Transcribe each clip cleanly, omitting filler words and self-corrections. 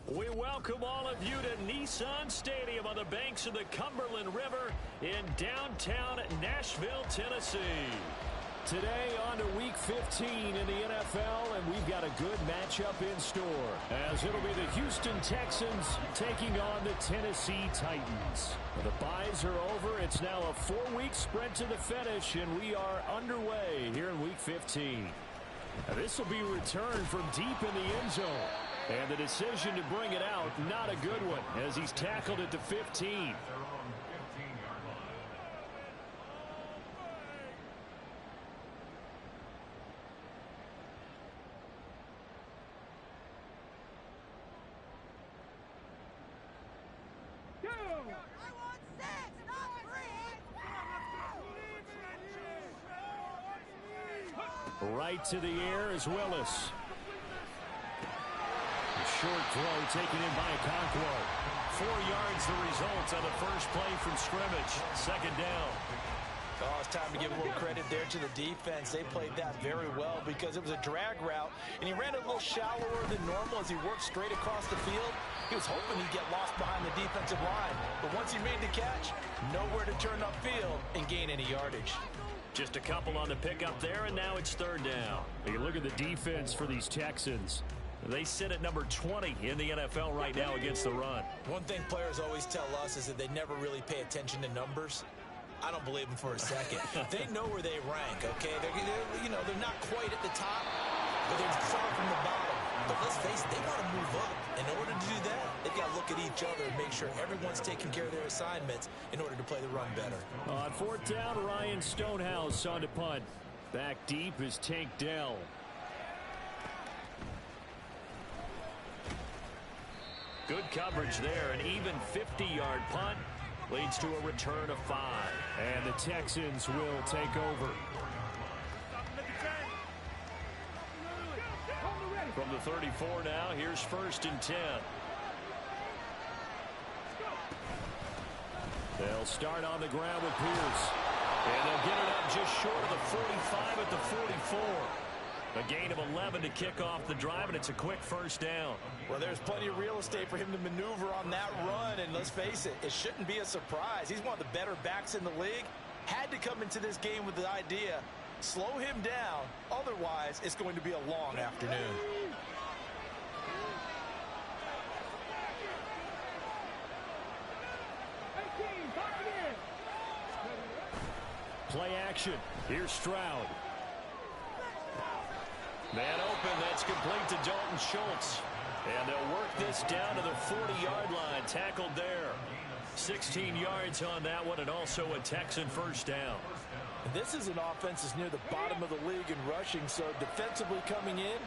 We welcome all of you to Nissan Stadium on the banks of the Cumberland River in downtown Nashville, Tennessee. Today on to Week 15 in the NFL, and we've got a good matchup in store, as it'll be the Houston Texans taking on the Tennessee Titans. The byes are over. It's now a 4-week sprint to the finish, and we are underway here in Week 15. This will be returned from deep in the end zone. And the decision to bring it out, not a good one, as he's tackled at the 15. Right to the air is Willis. Short throw taken in by Conquo. 4 yards the result on the first play from scrimmage. Second down. Oh, it's time to give a little credit there to the defense. They played that very well because it was a drag route, and he ran a little shallower than normal as he worked straight across the field. He was hoping he'd get lost behind the defensive line, but once he made the catch, nowhere to turn upfield and gain any yardage. Just a couple on the pickup there, and now it's third down. You look at the defense for these Texans. They sit at number 20 in the NFL right now against the run. One thing players always tell us is that they never really pay attention to numbers. I don't believe them for a second. They know where they rank, okay? They're not quite at the top, but they're far from the bottom. But let's face it, they want to move up. In order to do that, they've got to look at each other and make sure everyone's taking care of their assignments in order to play the run better. On fourth down, Ryan Stonehouse on to punt. Back deep is Tank Dell. Good coverage there. An even 50-yard punt leads to a return of 5. And the Texans will take over. From the 34 now, here's 1st and 10. They'll start on the ground with Pierce. And they'll get it up just short of the 45 at the 44. A gain of 11 to kick off the drive, and it's a quick first down. Well, there's plenty of real estate for him to maneuver on that run, and let's face it, it shouldn't be a surprise. He's one of the better backs in the league. Had to come into this game with the idea, slow him down, otherwise it's going to be a long afternoon. Play action. Here's Stroud. Man open, that's complete to Dalton Schultz. And they'll work this down to the 40-yard line. Tackled there. 16 yards on that one, and also a Texan first down. This is an offense that's near the bottom of the league in rushing, so defensively coming in,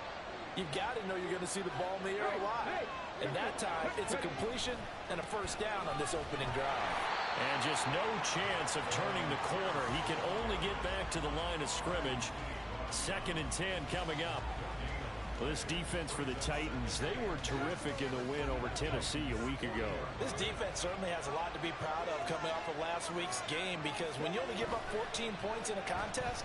you've got to know you're going to see the ball in the air a lot. And that time, it's a completion and a first down on this opening drive. And just no chance of turning the corner. He can only get back to the line of scrimmage. 2nd and 10 coming up. Well, this defense for the Titans, they were terrific in the win over Tennessee a week ago. This defense certainly has a lot to be proud of coming off of last week's game, because when you only give up 14 points in a contest,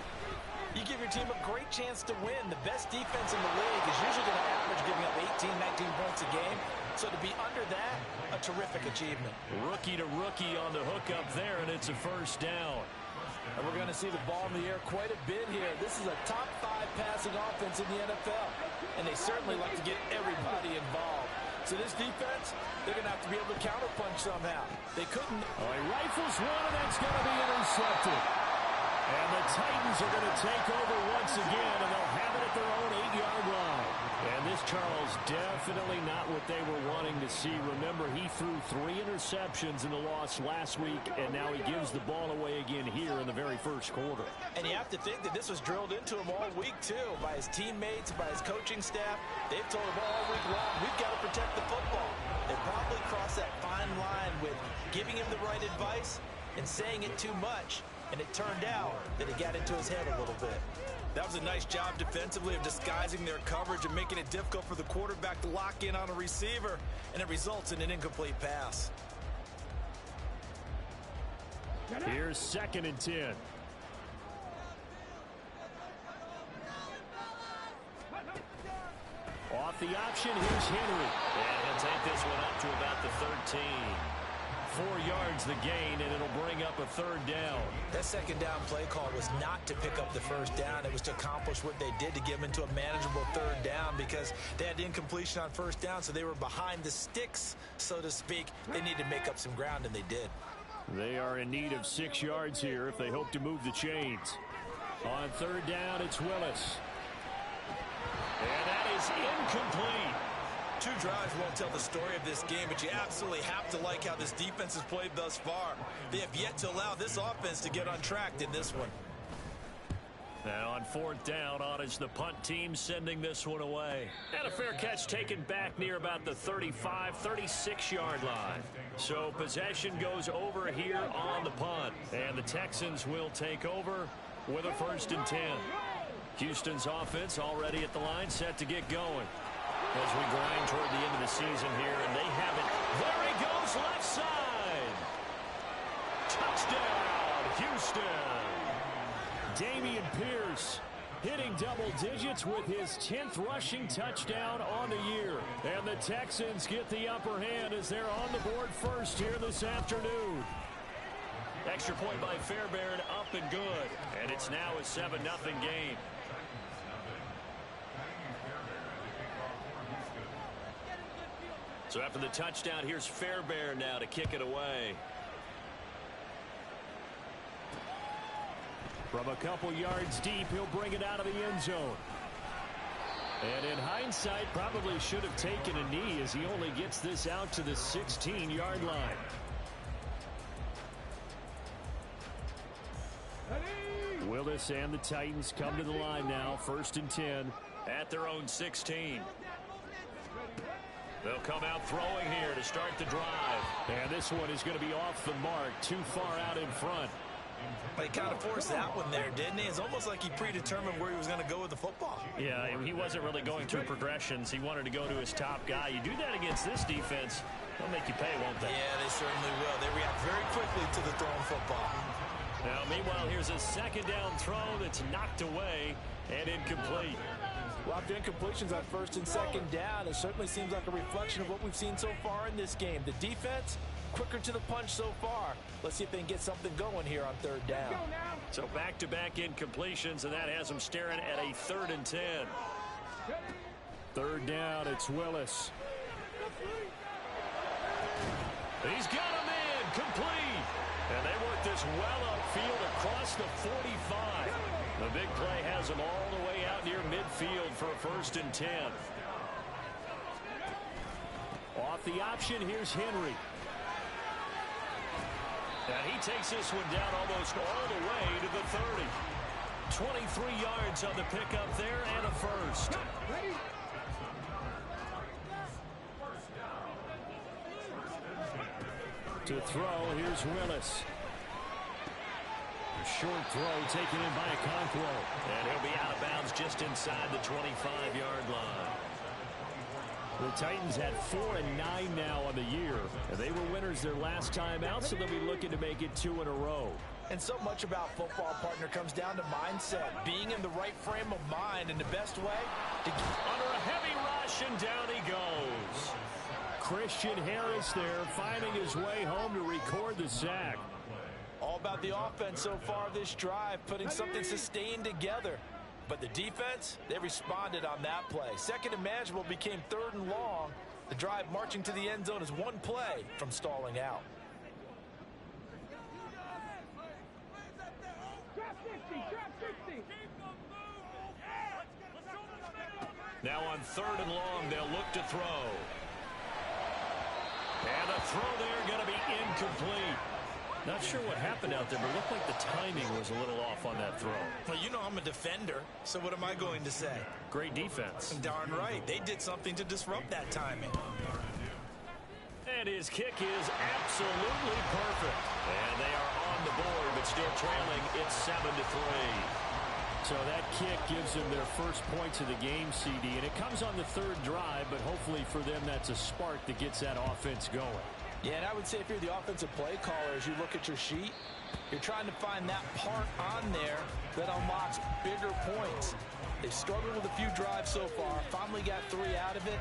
you give your team a great chance to win. The best defense in the league is usually going to average giving up 18, 19 points a game. So to be under that, a terrific achievement. Rookie to rookie on the hook up there, and it's a first down. And we're going to see the ball in the air quite a bit here. This is a top 5 passing offense in the NFL. And they certainly like to get everybody involved. So this defense, they're going to have to be able to counterpunch somehow. They couldn't. Oh, he rifles one, and that's going to be intercepted. And the Titans are going to take over once again, and they'll have it at their own 8-yard line. And this, Charles, definitely not what they were wanting to see. Remember, he threw 3 interceptions in the loss last week, and now he gives the ball away again here in the very first quarter. And you have to think that this was drilled into him all week, too, by his teammates, by his coaching staff. They've told him all week long, we've got to protect the football. They probably crossed that fine line with giving him the right advice and saying it too much. And it turned out that it got into his head a little bit. That was a nice job defensively of disguising their coverage and making it difficult for the quarterback to lock in on a receiver, and it results in an incomplete pass. Here's 2nd and 10. Off the option, here's Henry. And he'll take 4 yards the gain, and it'll bring up a 3rd down. That second down play call was not to pick up the first down. It was to accomplish what they did, to get them into a manageable 3rd down, because they had incompletion on first down, so they were behind the sticks, so to speak. They needed to make up some ground, and they did. They are in need of 6 yards here if they hope to move the chains. On 3rd down, it's Willis. And that is incomplete. 2 drives won't tell the story of this game, but you absolutely have to like how this defense has played thus far. They have yet to allow this offense to get untracked in this one. Now on 4th down, on is the punt team sending this one away. And a fair catch taken back near about the 35, 36-yard line. So possession goes over here on the punt. And the Texans will take over with a 1st and 10. Houston's offense already at the line, set to get going. As we grind toward the end of the season here, and they have it. There he goes, left side. Touchdown, Houston. Damian Pierce hitting double digits with his 10th rushing touchdown on the year. And the Texans get the upper hand as they're on the board first here this afternoon. Extra point by Fairbairn, up and good. And it's now a 7-0 game. So after the touchdown, here's Fairbairn now to kick it away. From a couple yards deep, he'll bring it out of the end zone. And in hindsight, probably should have taken a knee as he only gets this out to the 16-yard line. Willis and the Titans come to the line now, 1st and 10 at their own 16. They'll come out throwing here to start the drive. And this one is going to be off the mark, too far out in front. But he kind of forced that one there, didn't he? It's almost like he predetermined where he was going to go with the football. Yeah, he wasn't really going through progressions. He wanted to go to his top guy. You do that against this defense, they'll make you pay, won't they? Yeah, they certainly will. They react very quickly to the thrown football. Now, meanwhile, here's a 2nd down throw that's knocked away and incomplete. Well, after incompletions on 1st and 2nd down, it certainly seems like a reflection of what we've seen so far in this game. The defense, quicker to the punch so far. Let's see if they can get something going here on 3rd down. So back-to-back incompletions, and that has them staring at a 3rd and 10. 3rd down, it's Willis. He's got him in, complete. And they work this well upfield across the 45. The big play has them all the way out near midfield for a 1st and 10. Off the option, here's Henry. And he takes this one down almost all the way to the 30. 23 yards on the pickup there and a 1st. To throw, here's Willis. Short throw taken in by Okonkwo. And he'll be out of bounds just inside the 25-yard line. The Titans had 4-9 now on the year. And they were winners their last time out, so they'll be looking to make it 2 in a row. And so much about football, partner, comes down to mindset. Being in the right frame of mind, and the best way to get under a heavy rush, and down he goes. Christian Harris there, finding his way home to record the sack. All about the offense so far this drive, putting something sustained together. But the defense, they responded on that play. 2nd and manageable became 3rd and long. The drive marching to the end zone is one play from stalling out. Now on 3rd and long, they'll look to throw. And the throw there going to be incomplete. Not sure what happened out there, but it looked like the timing was a little off on that throw. Well, you know I'm a defender, so what am I going to say? Great defense. Darn right. They did something to disrupt that timing. And his kick is absolutely perfect. And they are on the board, but still trailing. It's 7-3. So that kick gives them their first points of the game, CD. And it comes on the 3rd drive, but hopefully for them that's a spark that gets that offense going. Yeah, and I would say if you're the offensive play caller, as you look at your sheet, you're trying to find that part on there that unlocks bigger points. They've struggled with a few drives so far, finally got 3 out of it.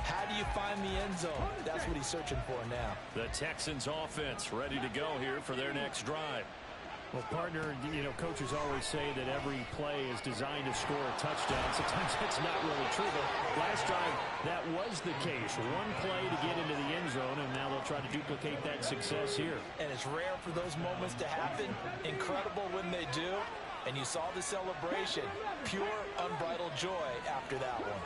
How do you find the end zone? That's what he's searching for now. The Texans offense ready to go here for their next drive. Well, partner, coaches always say that every play is designed to score a touchdown. Sometimes that's not really true, but last drive, that was the case. One play to get into the end zone, and now they'll try to duplicate that success here. And it's rare for those moments to happen. Incredible when they do. And you saw the celebration. Pure, unbridled joy after that one.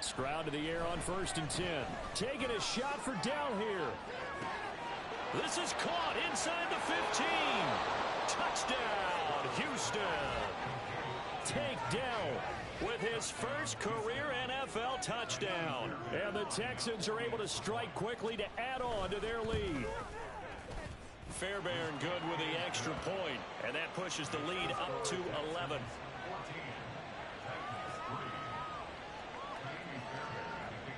Stroud to the air on 1st and 10. Taking a shot for Dell here. This is caught inside the 15. Touchdown, Houston. Take Dell with his first career NFL touchdown. And the Texans are able to strike quickly to add on to their lead. Fairbairn good with the extra point, and that pushes the lead up to 11.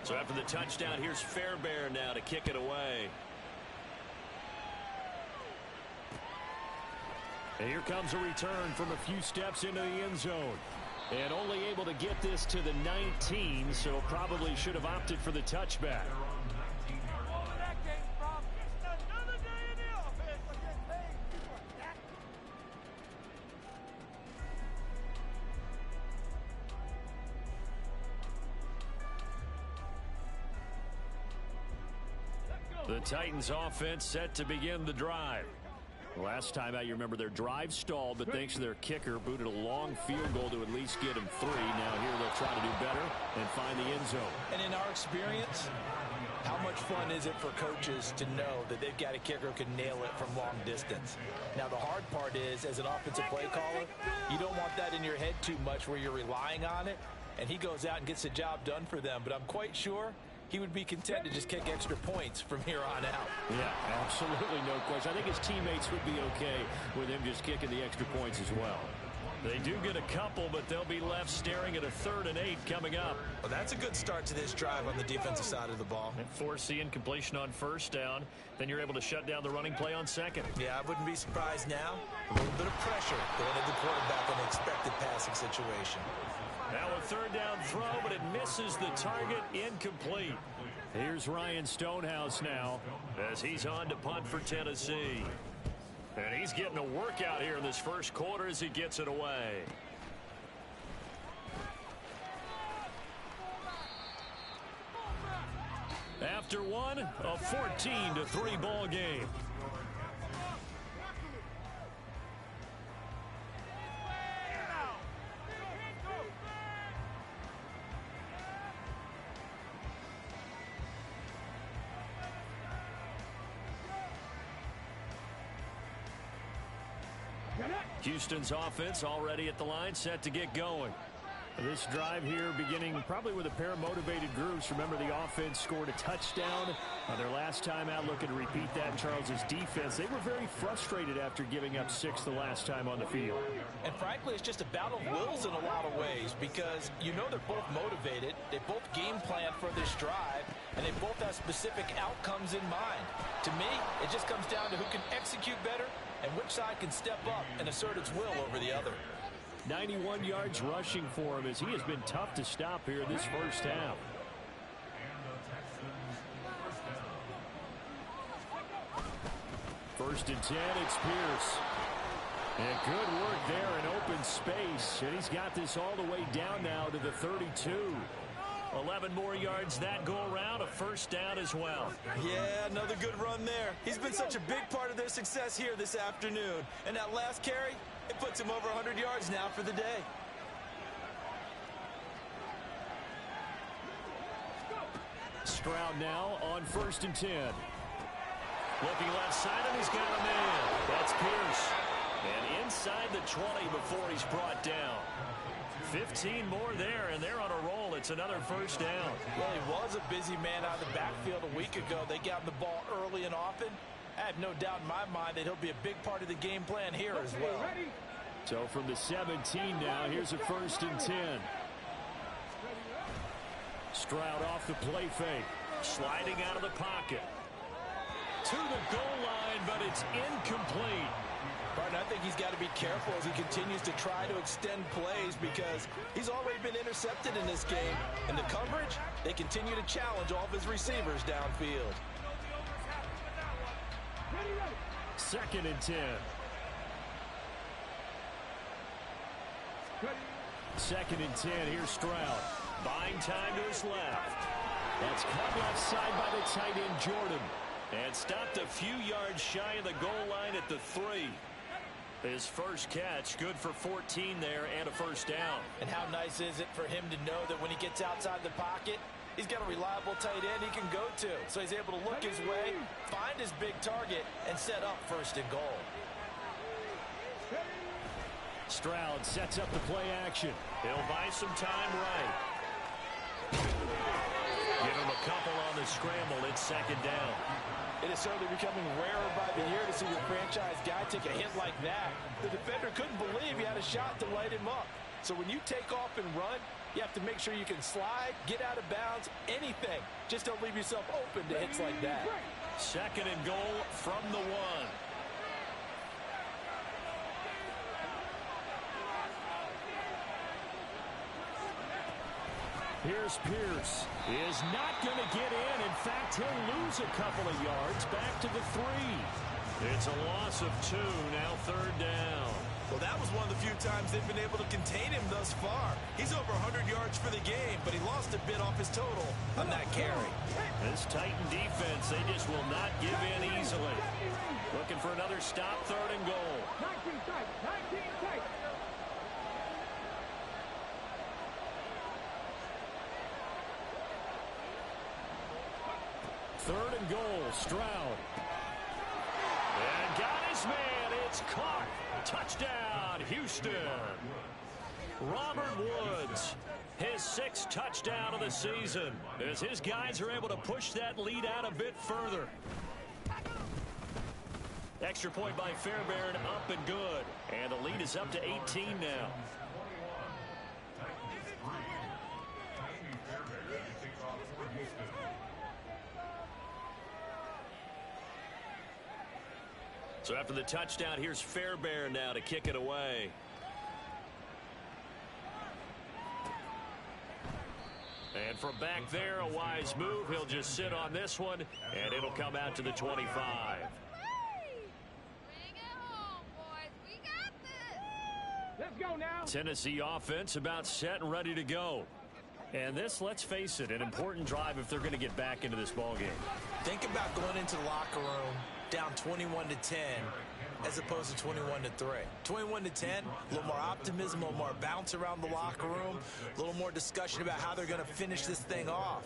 So after the touchdown, here's Fairbairn now to kick it away. And here comes a return from a few steps into the end zone. And only able to get this to the 19, so probably should have opted for the touchback. The Titans offense set to begin the drive. Last time out, you remember their drive stalled, but thanks to their kicker, booted a long field goal to at least get him 3. Now here they'll try to do better and find the end zone. And in our experience, how much fun is it for coaches to know that they've got a kicker who can nail it from long distance? Now the hard part is, as an offensive play caller, you don't want that in your head too much where you're relying on it, and he goes out and gets the job done for them. But I'm quite sure he would be content to just kick extra points from here on out. Yeah, absolutely no question. I think his teammates would be okay with him just kicking the extra points as well. They do get a couple, but they'll be left staring at a 3rd and 8 coming up. Well, that's a good start to this drive on the defensive side of the ball. And forcing completion on 1st down. Then you're able to shut down the running play on 2nd. Yeah, I wouldn't be surprised now. A little bit of pressure going at the quarterback on an expected passing situation. Now a 3rd down throw, but it misses the target, incomplete. Here's Ryan Stonehouse now as he's on to punt for Tennessee. And he's getting a workout here in this first quarter as he gets it away. After one, a 14-3 ball game. Houston's offense already at the line, set to get going. This drive here beginning probably with a pair of motivated groups. Remember, the offense scored a touchdown their last time out. Looking to repeat that. Charles's defense, they were very frustrated after giving up 6 the last time on the field. And frankly, it's just a battle of wills in a lot of ways, because you know they're both motivated. They both game plan for this drive, and they both have specific outcomes in mind. To me, it just comes down to who can execute better and which side can step up and assert its will over the other. 91 yards rushing for him as he has been tough to stop here this first half. First and 10, it's Pierce. And good work there in open space. And he's got this all the way down now to the 32. 11 more yards that go around, a 1st down as well. Yeah, another good run there. He's been such a big part of their success here this afternoon. And that last carry, it puts him over 100 yards now for the day. Stroud now on 1st and 10. Looking left side, and he's got a man. That's Pierce. And inside the 20 before he's brought down. 15 more there, and they're on a roll. It's another 1st down. Well, he was a busy man out of the backfield a week ago. They got him the ball early and often. I have no doubt in my mind that he'll be a big part of the game plan here as well. So from the 17 now, here's a 1st and 10. Stroud off the play fake. Sliding out of the pocket. To the goal line, but it's incomplete. Partner, I think he's got to be careful as he continues to try to extend plays because he's already been intercepted in this game. And the coverage, they continue to challenge all of his receivers downfield. 2nd and 10. 2nd and 10. Here's Stroud. Buying time to his left. That's caught left side by the tight end, Jordan. And stopped a few yards shy of the goal line at the 3. His first catch, good for 14 there and a first down. And how nice is it for him to know that when he gets outside the pocket, he's got a reliable tight end he can go to. So he's able to look his way, find his big target, and set up 1st and goal. Stroud sets up the play action. He'll buy some time right. Give him a couple on the scramble. It's 2nd down. It is certainly becoming rarer by the year to see your franchise guy take a hit like that. The defender couldn't believe he had a shot to light him up. So when you take off and run, you have to make sure you can slide, get out of bounds, anything. Just don't leave yourself open to hits like that. 2nd and goal from the 1. Here's Pierce. He is not going to get in. In fact, he'll lose a couple of yards back to the 3. It's a loss of 2. Now 3rd down. Well, that was one of the few times they've been able to contain him thus far. He's over 100 yards for the game, but he lost a bit off his total on that carry. This Titan defense, they just will not give in easily. Looking for another stop, 3rd and goal. 19 Titans. 3rd and goal, Stroud. And got his man. It's caught. Touchdown, Houston. Robert Woods, his 6th touchdown of the season, as his guys are able to push that lead out a bit further. Extra point by Fairbairn, up and good. And the lead is up to 18 now. So after the touchdown, here's Fairbairn now to kick it away. And from back there, a wise move. He'll just sit on this one, and it'll come out to the 25. Let's go now. Tennessee offense about set and ready to go. And this, let's face it, an important drive if they're going to get back into this ballgame. Think about going into the locker room down 21-10 as opposed to 21-3. 21-10, a little more optimism, a little more bounce around the locker room, a little more discussion about how they're going to finish this thing off.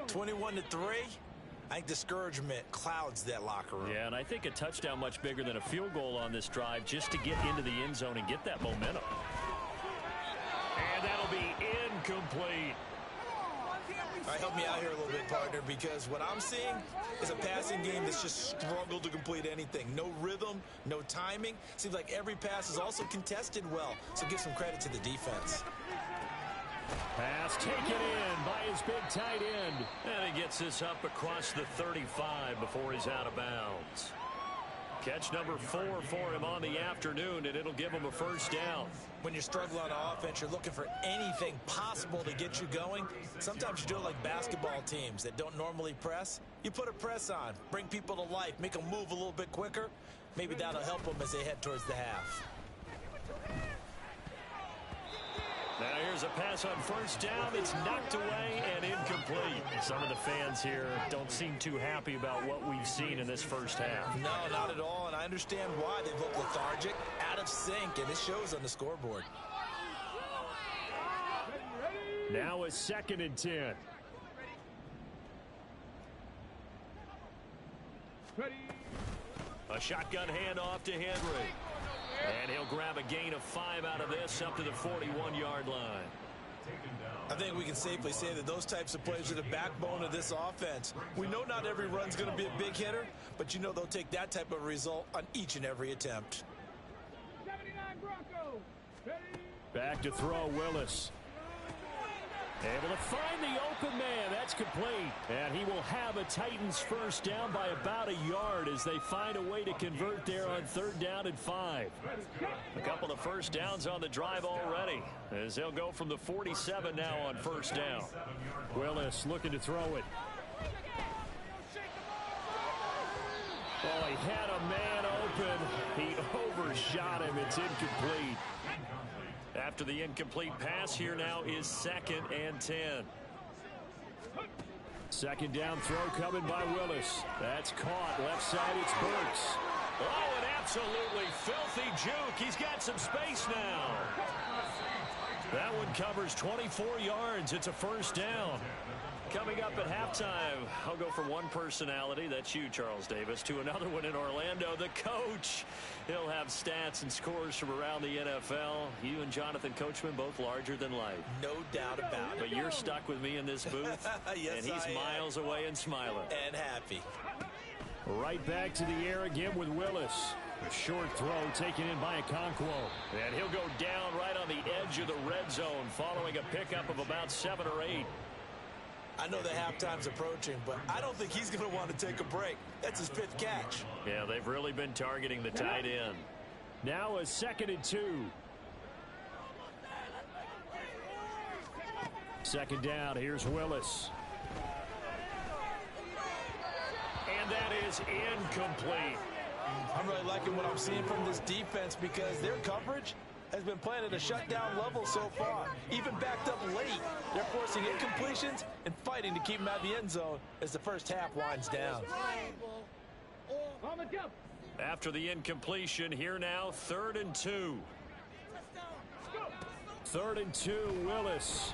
21-3, I think discouragement clouds that locker room. Yeah, and I think a touchdown much bigger than a field goal on this drive just to get into the end zone and get that momentum. And that'll be incomplete. All right, help me out here a little bit, partner, because what I'm seeing is a passing game that's just struggled to complete anything. No rhythm, no timing. Seems like every pass is also contested well, so give some credit to the defense. Pass taken in by his big tight end. And he gets this up across the 35 before he's out of bounds. Catch number 4 for him on the afternoon, and it'll give him a first down. When you're struggling on offense, you're looking for anything possible to get you going. Sometimes you do it like basketball teams that don't normally press. You put a press on, bring people to life, make them move a little bit quicker. Maybe that'll help them as they head towards the half. Now here's a pass on first down. It's knocked away and incomplete. Some of the fans here don't seem too happy about what we've seen in this first half. No, not at all, and I understand why. They've looked lethargic, out of sync, and it shows on the scoreboard. Now a 2nd and 10. A shotgun handoff to Henry. And he'll grab a gain of 5 out of this up to the 41-yard line. I think we can safely say that those types of plays are the backbone of this offense. We know not every run's going to be a big hitter, but you know they'll take that type of result on each and every attempt. 79 Broncos. Back to throw, Willis. Able to find the open man. That's complete. And he will have a Titans first down by about a yard as they find a way to convert there on 3rd down and 5. A couple of first downs on the drive already as they'll go from the 47 now on 1st down. Willis looking to throw it. Oh, he had a man open. He overshot him. It's incomplete. After the incomplete pass, here now is 2nd and 10. 2nd down throw coming by Willis. That's caught. Left side, it's Burks. Oh, an absolutely filthy juke. He's got some space now. That one covers 24 yards. It's a first down. Coming up at halftime, I'll go from one personality, that's you, Charles Davis, to another one in Orlando, the coach. He'll have stats and scores from around the NFL. You and Jonathan Coachman both larger than life. No doubt about it. But you're stuck with me in this booth, yes, and he's miles away and smiling. And happy. Right back to the air again with Willis. A short throw taken in by Okonkwo. And he'll go down right on the edge of the red zone following a pickup of about 7 or 8. I know the halftime's approaching, but I don't think he's going to want to take a break. That's his 5th catch. Yeah, they've really been targeting the tight end. Now a 2nd and 2. 2nd down, here's Willis. And that is incomplete. I'm really liking what I'm seeing from this defense because their coverage has been playing at a shutdown level so far. Even backed up late, they're forcing incompletions and fighting to keep them out of the end zone as the first half winds down. After the incompletion, here now, 3rd and 2. 3rd and 2, Willis.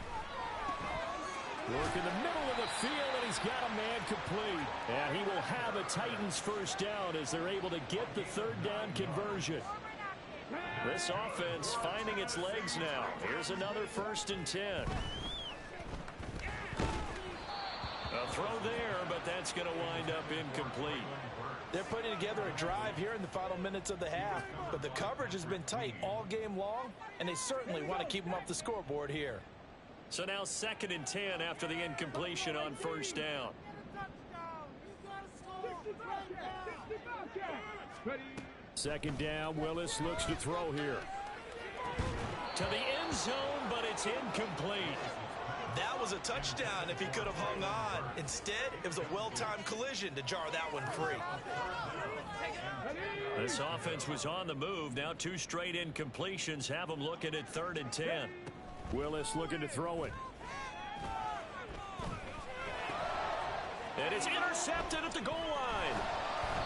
Work in the middle of the field, and he's got a man complete. And he will have a Titans first down as they're able to get the 3rd down conversion. This offense finding its legs now. Here's another 1st and 10. A throw there, but that's going to wind up incomplete. They're putting together a drive here in the final minutes of the half, but the coverage has been tight all game long, and they certainly want to keep them off the scoreboard here. So now 2nd and 10 after the incompletion on 1st down. Second down, Willis looks to throw here. To the end zone, but it's incomplete. That was a touchdown if he could have hung on. Instead, it was a well-timed collision to jar that one free. This offense was on the move. Now 2 straight incompletions have them looking at 3rd and 10. Willis looking to throw it. And it's intercepted at the goal line.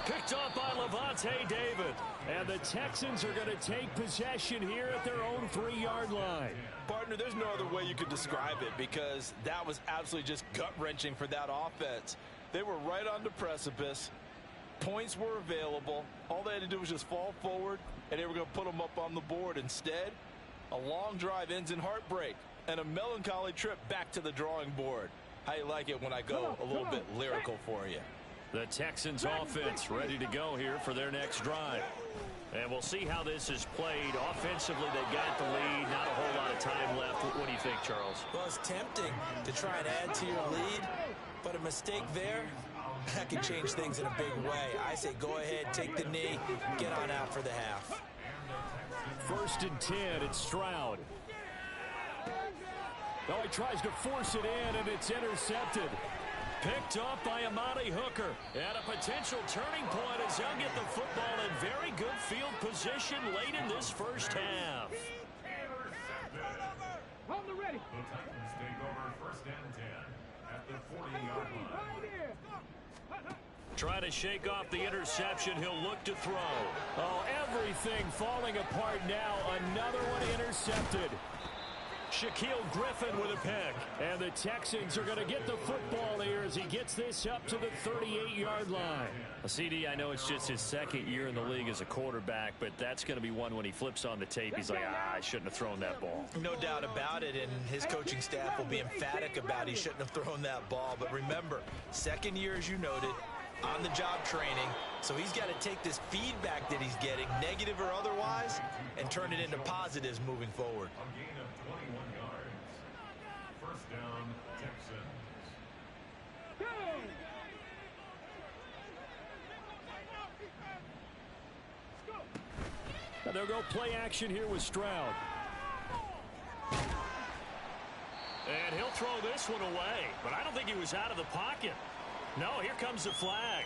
Picked off by Levante David. And the Texans are going to take possession here at their own 3-yard line. Partner, there's no other way you could describe it because that was absolutely just gut-wrenching for that offense. They were right on the precipice. Points were available. All they had to do was just fall forward, and they were going to put them up on the board. Instead, a long drive ends in heartbreak and a melancholy trip back to the drawing board. How you like it when I go a little bit lyrical for you? The Texans offense ready to go here for their next drive. And we'll see how this is played. Offensively, they got the lead. Not a whole lot of time left. What do you think, Charles? Well, it's tempting to try and add to your lead, but a mistake there, that can change things in a big way. I say go ahead, take the knee, get on out for the half. 1st and 10, it's Stroud. Oh, he tries to force it in, and it's intercepted. Picked off by Amani Hooker. And a potential turning point as they'll get the football in very good field position late in this first half. Hold the ready. The Titans take over 1st and 10 at the 40-yard line. Try to shake off the interception. He'll look to throw. Oh, everything falling apart now. Another one intercepted. Shaquille Griffin with a pick. And the Texans are going to get the football here as he gets this up to the 38-yard line. CD, I know it's just his 2nd year in the league as a quarterback, but that's going to be one when he flips on the tape. He's like, I shouldn't have thrown that ball. No doubt about it, and his coaching staff will be emphatic about he shouldn't have thrown that ball. But remember, 2nd year, as you noted, on-the-job training, so he's got to take this feedback that he's getting, negative or otherwise, and turn it into positives moving forward. A gain of 21 yards. First down, Texans. And they'll go play action here with Stroud. And he'll throw this one away, but I don't think he was out of the pocket. No, here comes the flag.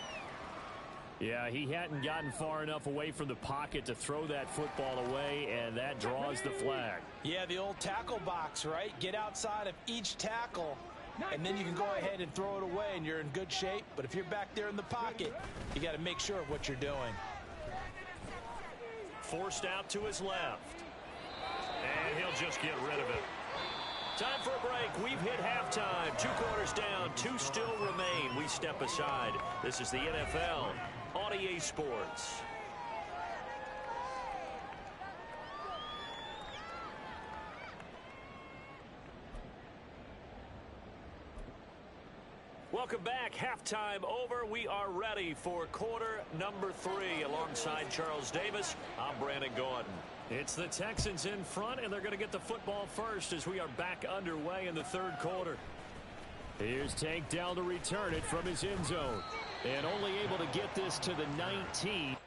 Yeah, he hadn't gotten far enough away from the pocket to throw that football away, and that draws the flag. Yeah, the old tackle box, right? Get outside of each tackle, and then you can go ahead and throw it away, and you're in good shape. But if you're back there in the pocket, you got to make sure of what you're doing. Forced out to his left. And he'll just get rid of it. Time for a break. We've hit halftime. 2 quarters down. 2 still remain. We step aside. This is the NFL on EA Sports. Welcome back. Halftime over. We are ready for quarter number 3. Alongside Charles Davis, I'm Brandon Gordon. It's the Texans in front, and they're going to get the football first as we are back underway in the 3rd quarter. Here's Tank down to return it from his end zone. And only able to get this to the 19.